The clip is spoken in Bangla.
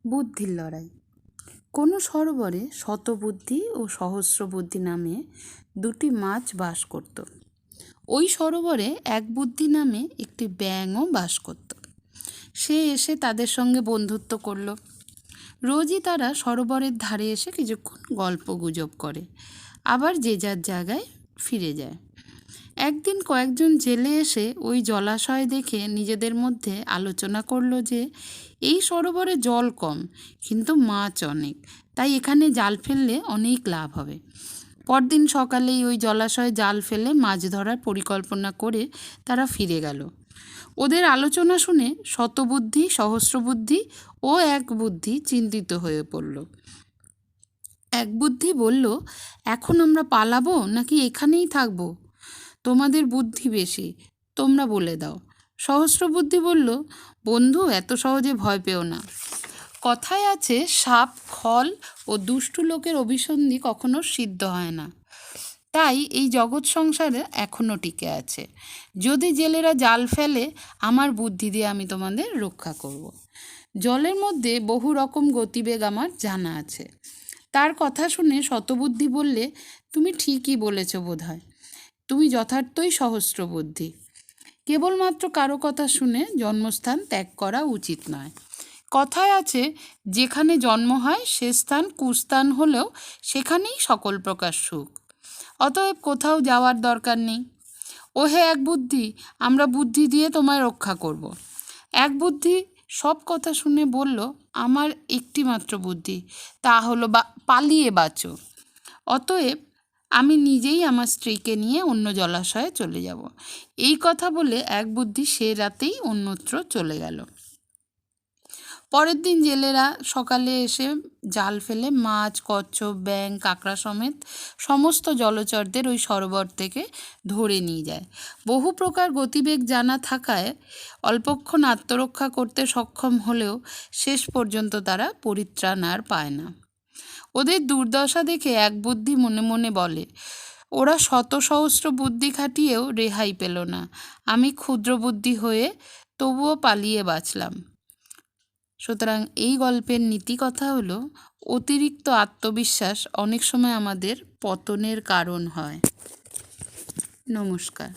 বুদ্ধির লড়াই। কোনো সরোবরে শতবুদ্ধি ও সহস্রবুদ্ধি নামে দুটি মাছ বাস করত। ওই সরোবরে এক বুদ্ধি নামে একটি ব্যাঙও বাস করত। সে এসে তাদের সঙ্গে বন্ধুত্ব করল। রোজই তারা সরোবরের ধারে এসে কিছুক্ষণ গল্প গুজব করে, আবার যে যার জায়গায় ফিরে যায়। একদিন কয়েকজন জেলে এসে ওই জলাশয় দেখে নিজেদের মধ্যে আলোচনা করলো যে এই সরোবরে জল কম কিন্তু মাছ অনেক, তাই এখানে জাল ফেললে অনেক লাভ হবে। পরদিন সকালেই ওই জলাশয়ে জাল ফেলে মাছ ধরার পরিকল্পনা করে তারা ফিরে গেল। ওদের আলোচনা শুনে শতবুদ্ধি, সহস্রবুদ্ধি ও এক বুদ্ধি চিন্তিত হয়ে পড়ল। এক বুদ্ধি বলল, এখন আমরা পালাবো নাকি এখানেই থাকবো? তোমাদের বুদ্ধি বেশি, তোমরা বলে দাও। সহস্রবুদ্ধি বলল, বন্ধু, এত সহজে ভয় পেও না। কথায় আছে, সাপ, খল ও দুষ্টু লোকের অভিসন্ধি কখনো সিদ্ধ হয় না। তাই এই জগৎ সংসারে এখনও টিকে আছে। যদি জেলেরা জাল ফেলে, আমার বুদ্ধি দিয়ে আমি তোমাদের রক্ষা করব। জলের মধ্যে বহু রকম গতিবেগ আমার জানা আছে। তার কথা শুনে শতবুদ্ধি বললে, তুমি ঠিকই বলেছ বোধহয়। তুমি যথার্থই সহস্রবুদ্ধি। কেবলমাত্র কারো কথা শুনে জন্মস্থান ত্যাগ করা উচিত নয়। কথায় আছে, যেখানে জন্ম হয় সে স্থান কুস্থান হলেও সেখানেই সকল প্রকার সুখ। অতএব কোথাও যাওয়ার দরকার নেই। ওহে এক বুদ্ধি, আমরা বুদ্ধি দিয়ে তোমায় রক্ষা করব। এক বুদ্ধি সব কথা শুনে বলল, আমার একটি মাত্র বুদ্ধি, তা হলো পালিয়ে বাঁচো। অতএব আমি নিজেই আমার স্ত্রীকে নিয়ে অন্য জলাশয়ে চলে যাব। এই কথা বলে এক বুদ্ধি সে রাতেই অন্যত্র চলে গেল। পরের দিন জেলেরা সকালে এসে জাল ফেলে মাছ, কচ্ছপ, ব্যাঙ, কাঁকড়া সমেত সমস্ত জলচরদের ওই সরোবর থেকে ধরে নিয়ে যায়। বহু প্রকার গতিবেগ জানা থাকায় অল্পক্ষণ আত্মরক্ষা করতে সক্ষম হলেও শেষ পর্যন্ত তারা পরিত্রাণ আর পায় না। ওদের দুর্দশা দেখে এক বুদ্ধি মনে মনে বলে, ওরা শত সহস্র বুদ্ধি খাটিয়েও রেহাই পেল না। আমি ক্ষুদ্র বুদ্ধি হয়ে তবুও পালিয়ে বাঁচলাম। সুতরাং এই গল্পের নীতি কথা হলো, অতিরিক্ত আত্মবিশ্বাস অনেক সময় আমাদের পতনের কারণ হয়। নমস্কার।